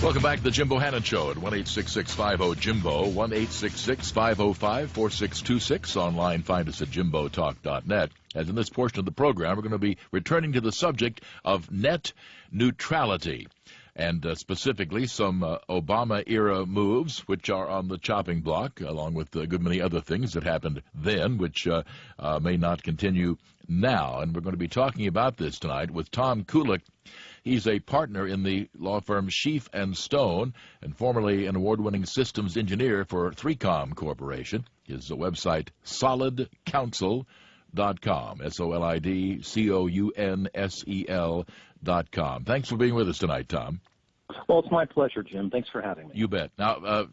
Welcome back to the Jim Bohannon Show at 1-866-50-JIMBO, 1-866-505-4626. Online, find us at jimbotalk.net. As in this portion of the program, we're going to be returning to the subject of net neutrality, and specifically some Obama-era moves, which are on the chopping block, along with a good many other things that happened then, which may not continue now. And we're going to be talking about this tonight with Tom Kulik. He's a partner in the law firm Scheef and Stone, and formerly an award-winning systems engineer for 3Com Corporation. His website, solidcounsel.com, SOLIDCOUNSEL.com. Thanks for being with us tonight, Tom. Well, it's my pleasure, Jim. Thanks for having me. You bet. Now,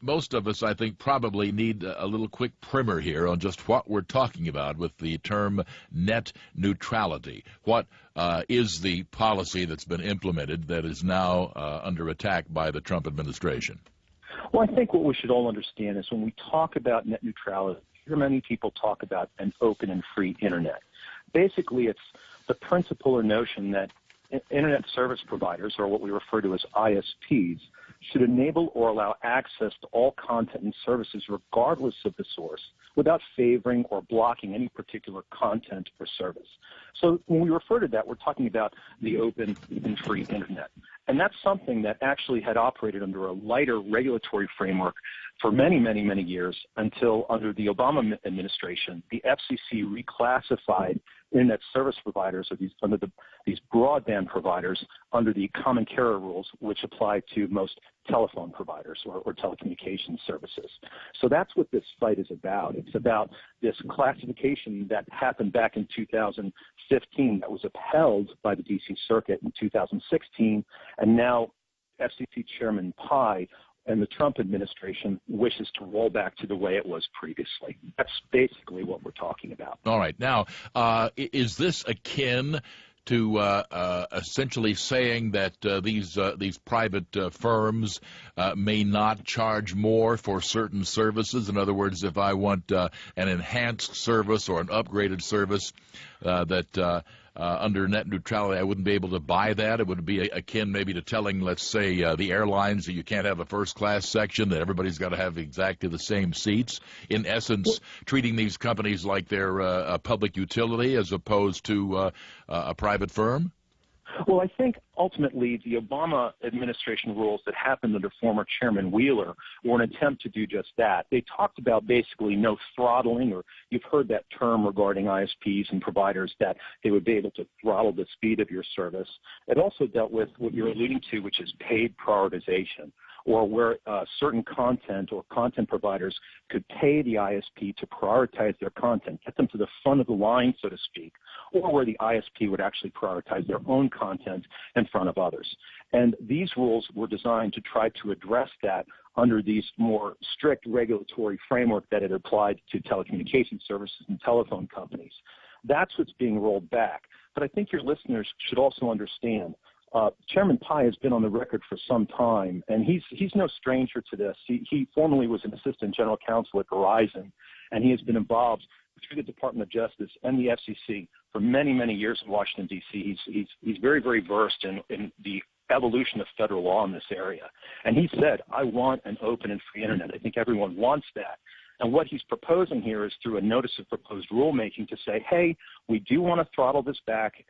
most of us, I think, probably need a little quick primer here on just what we're talking about with the term net neutrality. What is the policy that's been implemented that is now under attack by the Trump administration? Well, I think what we should all understand is when we talk about net neutrality, hear many people talk about an open and free Internet. Basically, it's the principle or notion that Internet service providers, or what we refer to as ISPs, should enable or allow access to all content and services regardless of the source, without favoring or blocking any particular content or service. So when we refer to that, we're talking about the open and free Internet. And that's something that actually had operated under a lighter regulatory framework for many, many, many years until under the Obama administration, the FCC reclassified Internet service providers, or these broadband providers, under the common carrier rules, which apply to most telephone providers or telecommunications services. So that's what this fight is about. It's about this classification that happened back in 2015 that was upheld by the D.C. Circuit in 2016, and now FCC Chairman Pai and the Trump administration wishes to roll back to the way it was previously. That's basically what we're talking about. All right. Now, is this akin to essentially saying that these private firms may not charge more for certain services? In other words, if I want an enhanced service or an upgraded service that under net neutrality, I wouldn't be able to buy that. It would be akin maybe to telling, let's say, the airlines that you can't have a first-class section, that everybody's got to have exactly the same seats. In essence, treating these companies like they're a public utility as opposed to a private firm? Well, I think ultimately the Obama administration rules that happened under former Chairman Wheeler were an attempt to do just that. They talked about basically no throttling, or you've heard that term regarding ISPs and providers, that they would be able to throttle the speed of your service. It also dealt with what you're alluding to, which is paid prioritization, or where certain content or content providers could pay the ISP to prioritize their content, get them to the front of the line, so to speak, or where the ISP would actually prioritize their own content in front of others. And these rules were designed to try to address that under these more strict regulatory framework that it applied to telecommunications services and telephone companies. That's what's being rolled back. But I think your listeners should also understand Chairman Pai has been on the record for some time, and he's no stranger to this. He formerly was an assistant general counsel at Verizon, and he has been involved through the Department of Justice and the FCC for many, many years in Washington, D.C. He's very, very versed in the evolution of federal law in this area. And he said, I want an open and free Internet. I think everyone wants that. And what he's proposing here is through a notice of proposed rulemaking to say, hey, we do want to throttle this back,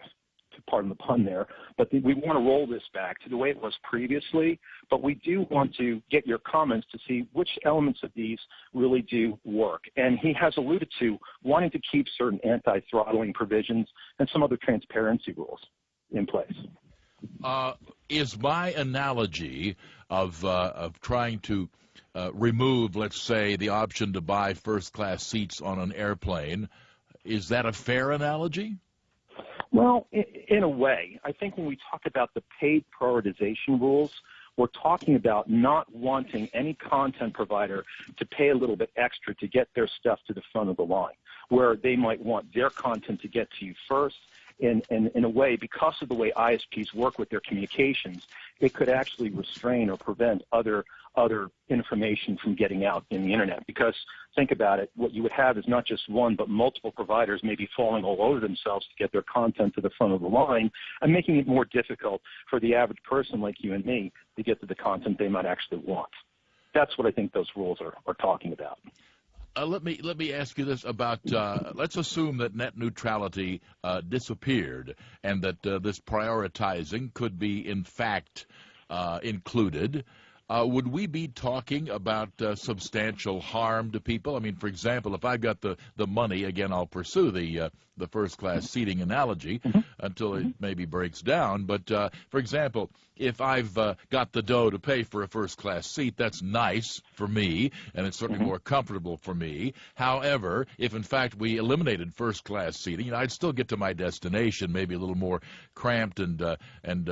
pardon the pun there, but we want to roll this back to the way it was previously, but we do want to get your comments to see which elements of these really do work. And he has alluded to wanting to keep certain anti-throttling provisions and some other transparency rules in place. Is my analogy of trying to remove, let's say, the option to buy first-class seats on an airplane, is that a fair analogy? Well, in a way. I think when we talk about the paid prioritization rules, we're talking about not wanting any content provider to pay a little bit extra to get their stuff to the front of the line, where they might want their content to get to you first, in a way, because of the way ISPs work with their communications, it could actually restrain or prevent other information from getting out in the internet. Because think about it, what you would have is not just one, but multiple providers maybe falling all over themselves to get their content to the front of the line and making it more difficult for the average person like you and me to get to the content they might actually want. That's what I think those rules are talking about. Let me ask you this about, let's assume that net neutrality disappeared and that this prioritizing could be in fact included. Would we be talking about substantial harm to people? I mean, for example, if I've got the money, again, I'll pursue the first-class seating analogy until it maybe breaks down. But, for example, if I've got the dough to pay for a first-class seat, that's nice for me, and it's certainly more comfortable for me. However, if, in fact, we eliminated first-class seating, I'd still get to my destination maybe a little more cramped and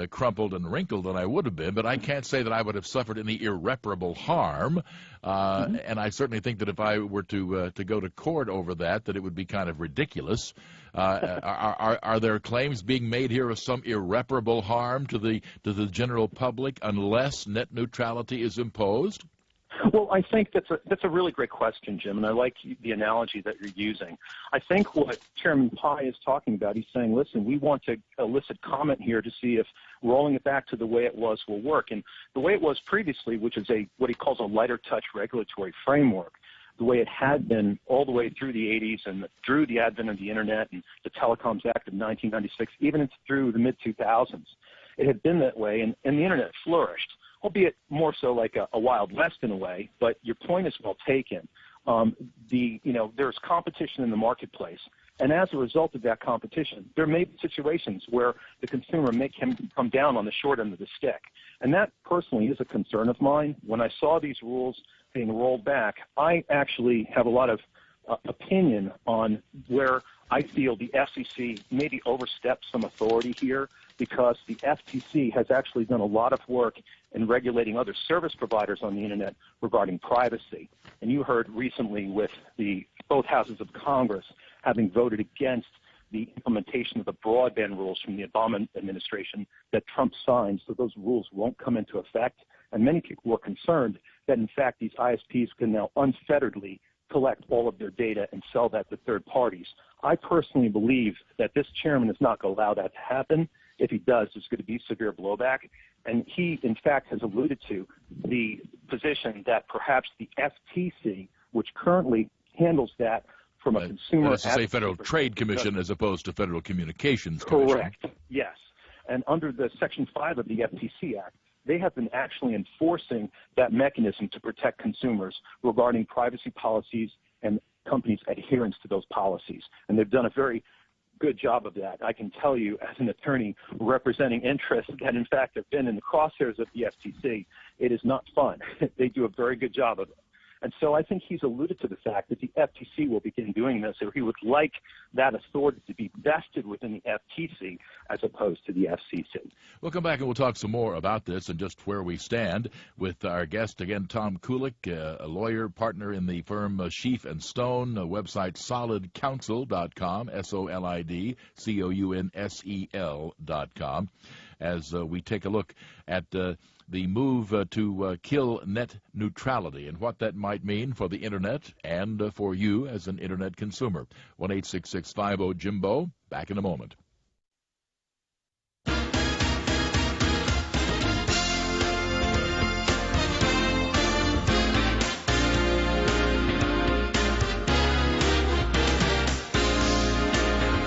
crumpled and wrinkled than I would have been, but I can't say that I would have suffered any irreparable harm. And I certainly think that if I were to go to court over that it would be kind of ridiculous. Are there claims being made here of some irreparable harm to the general public unless net neutrality is imposed? Well, I think that's a really great question, Jim, and I like the analogy that you're using. I think what Chairman Pai is talking about, he's saying, listen, we want to elicit comment here to see if rolling it back to the way it was will work. And the way it was previously, which is what he calls a lighter touch regulatory framework, the way it had been all the way through the 80s and through the advent of the Internet and the Telecoms Act of 1996, even through the mid-2000s. It had been that way, and the Internet flourished, albeit more so like a Wild West in a way, but your point is well taken. There's competition in the marketplace, and as a result of that competition, there may be situations where the consumer can come down on the short end of the stick. And that personally is a concern of mine. When I saw these rules being rolled back, I actually have a lot of opinion on where I feel the FCC maybe overstepped some authority here, because the FTC has actually done a lot of work in regulating other service providers on the Internet regarding privacy. And you heard recently with both houses of Congress having voted against the implementation of the broadband rules from the Obama administration that Trump signed, so those rules won't come into effect. And many people were concerned that, in fact, these ISPs can now unfetteredly collect all of their data and sell that to third parties. I personally believe that this chairman is not going to allow that to happen. If he does, there's going to be severe blowback. And he, in fact, has alluded to the position that perhaps the FTC, which currently handles that from a consumer... That's to say Federal Trade Commission as opposed to Federal Communications Commission. Correct, yes. And under the Section 5 of the FTC Act, they have been actually enforcing that mechanism to protect consumers regarding privacy policies and companies' adherence to those policies. And they've done a very good job of that. I can tell you, as an attorney representing interests that, in fact, have been in the crosshairs of the FTC, it is not fun. They do a very good job of it. And so I think he's alluded to the fact that the FTC will begin doing this, or he would like that authority to be vested within the FTC as opposed to the FCC. We'll come back and we'll talk some more about this and just where we stand with our guest, again, Tom Kulik, a lawyer, partner in the firm Scheef & Stone, website solidcounsel.com, SOLIDCOUNSEL.com, as we take a look at the move to kill net neutrality and what that might mean for the Internet and for you as an Internet consumer. 1-866-50-JIMBO. Back in a moment.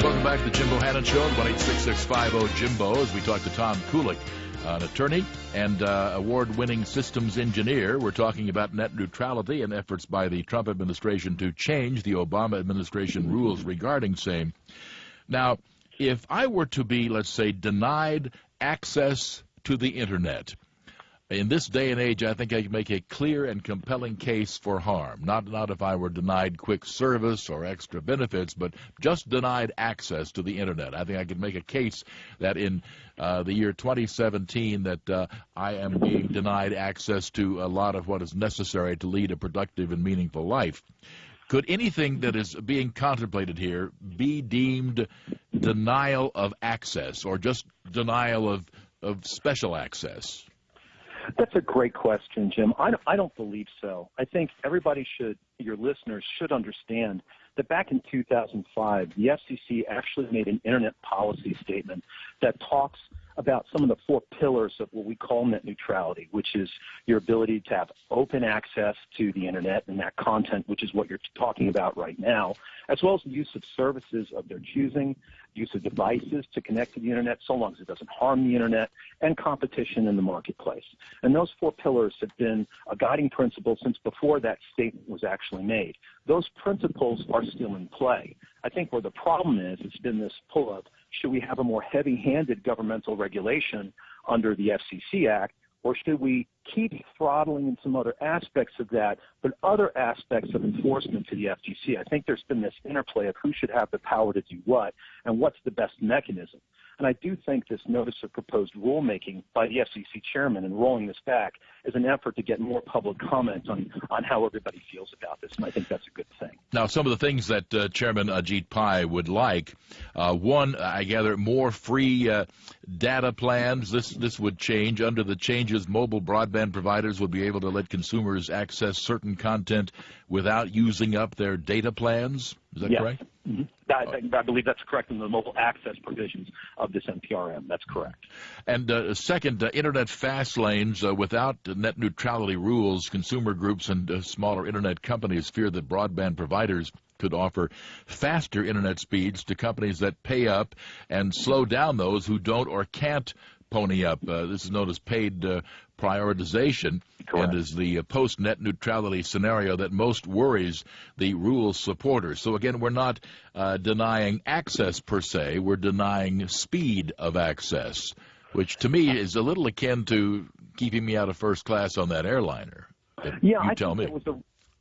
Welcome back to the Jim Bohannon Show at 1-866-50-JIMBO as we talk to Tom Kulik, an attorney and award-winning systems engineer. We're talking about net neutrality and efforts by the Trump administration to change the Obama administration rules regarding same. Now, if I were to be, let's say, denied access to the Internet, in this day and age, I think I can make a clear and compelling case for harm. Not if I were denied quick service or extra benefits, but just denied access to the Internet. I think I could make a case that in the year 2017 that I am being denied access to a lot of what is necessary to lead a productive and meaningful life. Could anything that is being contemplated here be deemed denial of access or just denial of special access? That's a great question, Jim. I don't believe so. I think everybody should, your listeners should understand that back in 2005, the FCC actually made an internet policy statement that talks about some of the four pillars of what we call net neutrality, which is your ability to have open access to the internet and that content, which is what you're talking about right now, as well as the use of services of their choosing, use of devices to connect to the internet so long as it doesn't harm the internet, and competition in the marketplace. And those four pillars have been a guiding principle since before that statement was actually made. Those principles are still in play. I think where the problem is, it's been this pull of, should we have a more heavy-handed governmental regulation under the FCC Act, or should we keep throttling in some other aspects of that, but other aspects of enforcement to the FCC? I think there's been this interplay of who should have the power to do what and what's the best mechanism. And I do think this notice of proposed rulemaking by the FCC chairman and rolling this back is an effort to get more public comment on how everybody feels about this, and I think that's a good thing. Now, some of the things that Chairman Ajit Pai would like, one, I gather, more free data plans. This would change. Under the changes, mobile broadband providers would be able to let consumers access certain content without using up their data plans. Is that correct? Mm-hmm. I believe that's correct in the mobile access provisions of this NPRM. That's correct. And second, Internet fast lanes without net neutrality rules, consumer groups and smaller Internet companies fear that broadband providers could offer faster Internet speeds to companies that pay up and slow down those who don't or can't pony up. This is known as paid prioritization. Correct. And is the post-net neutrality scenario that most worries the rules supporters. So again, we're not denying access per se, we're denying speed of access, which to me is a little akin to keeping me out of first class on that airliner. Yeah, you tell me.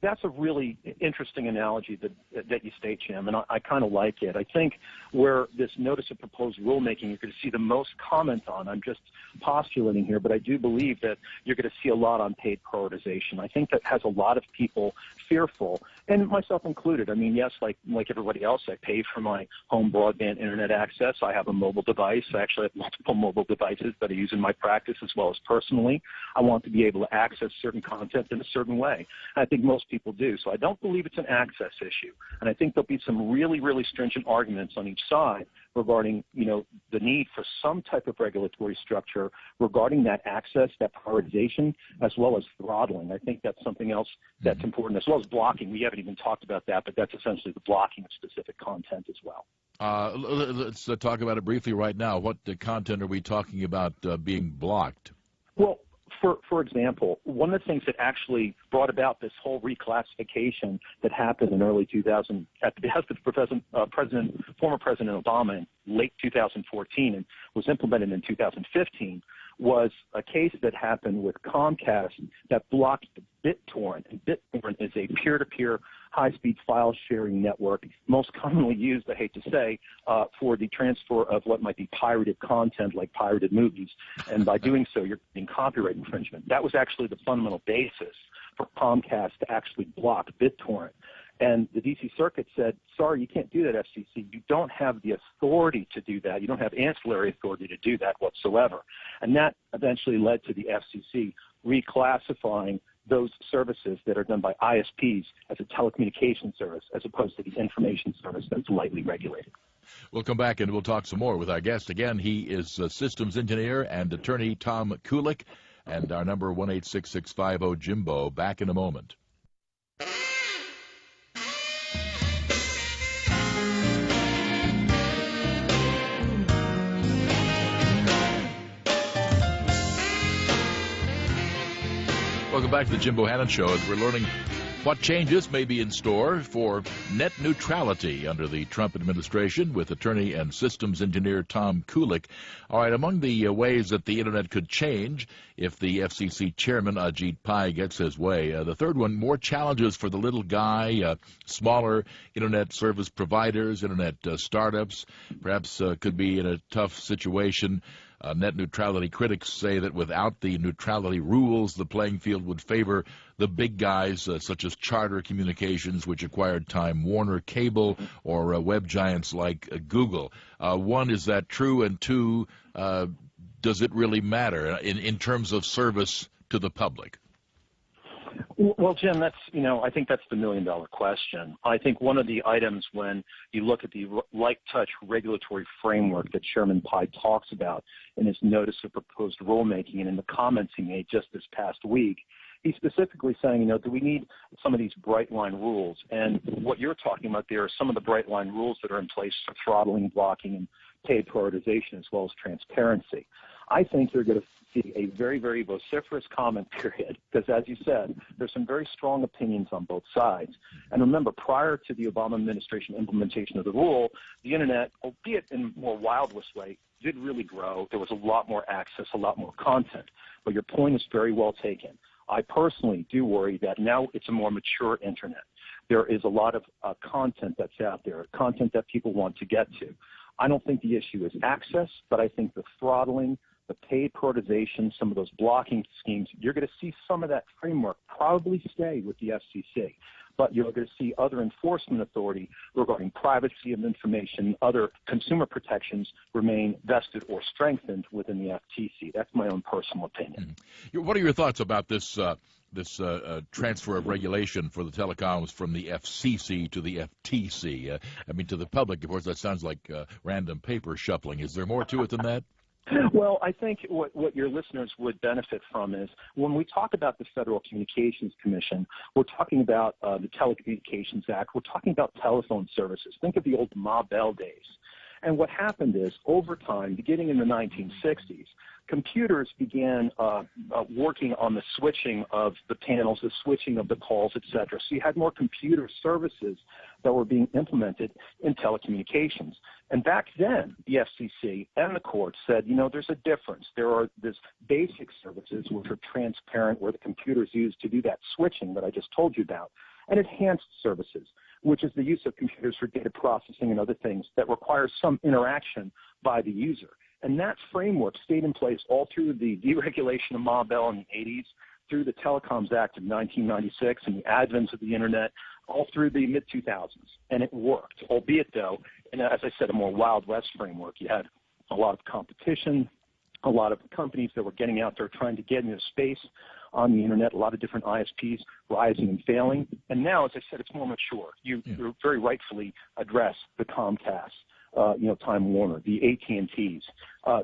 That's a really interesting analogy that you state, Jim, and I kind of like it. I think where this notice of proposed rulemaking you're going to see the most comment on, I'm just postulating here, but I do believe that you're going to see a lot on paid prioritization. I think that has a lot of people fearful, and myself included. I mean, yes, like everybody else, I pay for my home broadband internet access. I have a mobile device. I actually have multiple mobile devices that I use in my practice as well as personally. I want to be able to access certain content in a certain way. I think most people do. So I don't believe it's an access issue. And I think there'll be some really, really stringent arguments on each side regarding, the need for some type of regulatory structure regarding that access, that prioritization, as well as throttling. I think that's something else that's important, as well as blocking. We haven't even talked about that, but that's essentially the blocking of specific content as well. Let's talk about it briefly right now. What content are we talking about being blocked? Well, for example, one of the things that actually brought about this whole reclassification that happened in early 2000 at the behest of former President Obama in late 2014 and was implemented in 2015 was a case that happened with Comcast that blocked BitTorrent. And BitTorrent is a peer-to-peer high-speed file sharing network, most commonly used, I hate to say, for the transfer of what might be pirated content like pirated movies. And by doing so, you're getting copyright infringement. That was actually the fundamental basis for Comcast to actually block BitTorrent. And the D.C. Circuit said, sorry, you can't do that, FCC. You don't have the authority to do that. You don't have ancillary authority to do that whatsoever. And that eventually led to the FCC reclassifying those services that are done by ISPs as a telecommunications service as opposed to the information service that's lightly regulated. We'll come back and we'll talk some more with our guest. Again, he is systems engineer and attorney Tom Kulik, and our number 1-866-50-JIMBO. Back in a moment. Welcome back to the Jim Bohannon Show, as we're learning what changes may be in store for net neutrality under the Trump administration with attorney and systems engineer Tom Kulik. All right, among the ways that the Internet could change if the FCC chairman Ajit Pai gets his way, the third one, more challenges for the little guy, smaller Internet service providers, Internet startups, perhaps could be in a tough situation. Net neutrality critics say that without the neutrality rules, the playing field would favor the big guys such as Charter Communications, which acquired Time Warner Cable, or web giants like Google. One, is that true? And two, does it really matter in terms of service to the public? Well, Jim, I think that's the million-dollar question. I think one of the items when you look at the light-touch regulatory framework that Chairman Pai talks about in his notice of proposed rulemaking and in the comments he made just this past week, he's specifically saying, do we need some of these bright-line rules? And what you're talking about there are some of the bright-line rules that are in place for throttling, blocking, and paid prioritization, as well as transparency. I think you're going to see a very, very vociferous comment period because, as you said, there's some very strong opinions on both sides. And remember, prior to the Obama administration implementation of the rule, the Internet, albeit in a more Wild West way, did really grow. There was a lot more access, a lot more content. But your point is very well taken. I personally do worry that now it's a more mature Internet. There is a lot of content that's out there, content that people want to get to. I don't think the issue is access, but I think the throttling, the paid prioritization, some of those blocking schemes, you're going to see some of that framework probably stay with the FCC. But you're going to see other enforcement authority regarding privacy of information, other consumer protections remain vested or strengthened within the FTC. That's my own personal opinion. What are your thoughts about this transfer of regulation for the telecoms from the FCC to the FTC? To the public, of course, that sounds like random paper shuffling. Is there more to it than that? Well, I think what your listeners would benefit from is when we talk about the Federal Communications Commission, we're talking about the Telecommunications Act, we're talking about telephone services. Think of the old Ma Bell days. And what happened is, over time, beginning in the 1960s, computers began working on the switching of the panels, the switching of the calls, et cetera. So you had more computer services that were being implemented in telecommunications. And back then, the FCC and the courts said, there's a difference. There are these basic services which are transparent, where the computers used to do that switching that I just told you about, and enhanced services, which is the use of computers for data processing and other things that require some interaction by the user. And that framework stayed in place all through the deregulation of Ma Bell in the 80s, through the Telecoms Act of 1996 and the advent of the Internet, all through the mid-2000s. And it worked, albeit, though, in, as I said, a more Wild West framework. You had a lot of competition, a lot of companies that were getting out there trying to get into space on the Internet, a lot of different ISPs rising and failing. And now, as I said, it's more mature. You very rightfully address the Comcast, Time Warner, the AT&Ts,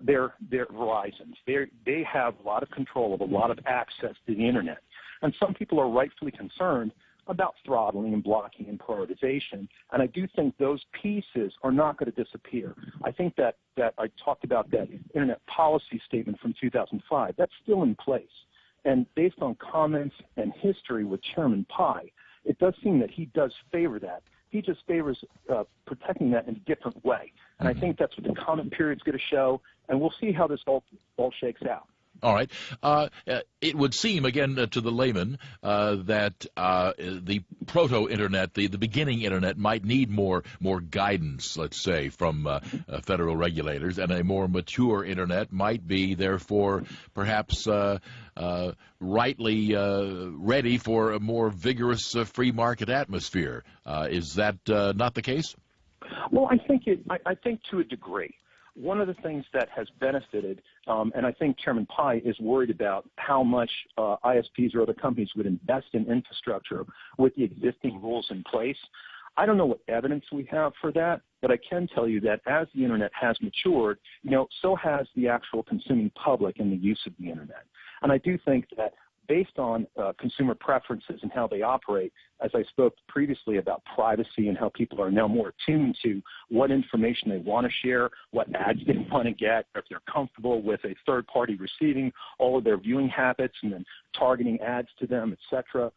their Verizons. They have a lot of control of a lot of access to the Internet. And some people are rightfully concerned about throttling and blocking and prioritization. And I do think those pieces are not going to disappear. I think that I talked about that Internet policy statement from 2005. That's still in place. And based on comments and history with Chairman Pai, it does seem that he does favor that. He just favors protecting that in a different way. And I think that's what the comment period's going to show, and we'll see how this all shakes out. All right. It would seem, again, to the layman, that the proto-Internet, the beginning Internet, might need more guidance, let's say, from federal regulators, and a more mature Internet might be, therefore, perhaps rightly ready for a more vigorous free market atmosphere. Is that not the case? Well, I think to a degree. One of the things that has benefited, and I think Chairman Pai is worried about how much ISPs or other companies would invest in infrastructure with the existing rules in place. I don't know what evidence we have for that, but I can tell you that as the Internet has matured, so has the actual consuming public in the use of the Internet. And I do think that based on consumer preferences and how they operate, as I spoke previously about privacy and how people are now more attuned to what information they want to share, what ads they want to get, if they're comfortable with a third party receiving all of their viewing habits and then targeting ads to them, etc.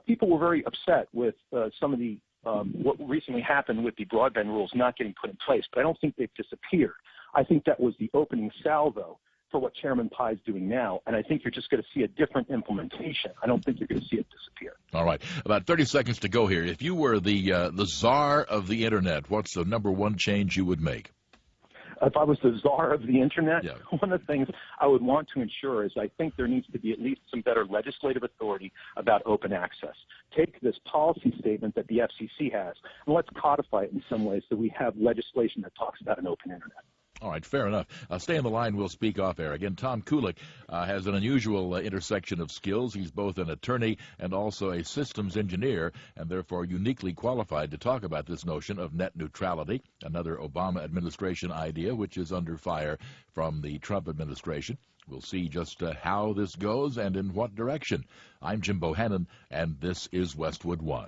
People were very upset with some of the what recently happened with the broadband rules not getting put in place, but I don't think they've disappeared. I think that was the opening salvo for what Chairman Pai is doing now, and I think you're just going to see a different implementation. I don't think you're going to see it disappear. All right. About 30 seconds to go here. If you were the czar of the Internet, what's the number one change you would make? if I was the czar of the internet, Yeah. one of the things I would want to ensure is I think there needs to be at least some better legislative authority about open access. Take this policy statement that the FCC has, and let's codify it in some way so we have legislation that talks about an open internet. All right, fair enough. Stay on the line. We'll speak off air. Again, Tom Kulik has an unusual intersection of skills. He's both an attorney and also a systems engineer, and therefore uniquely qualified to talk about this notion of net neutrality, another Obama administration idea which is under fire from the Trump administration. We'll see just how this goes and in what direction. I'm Jim Bohannon, and this is Westwood One.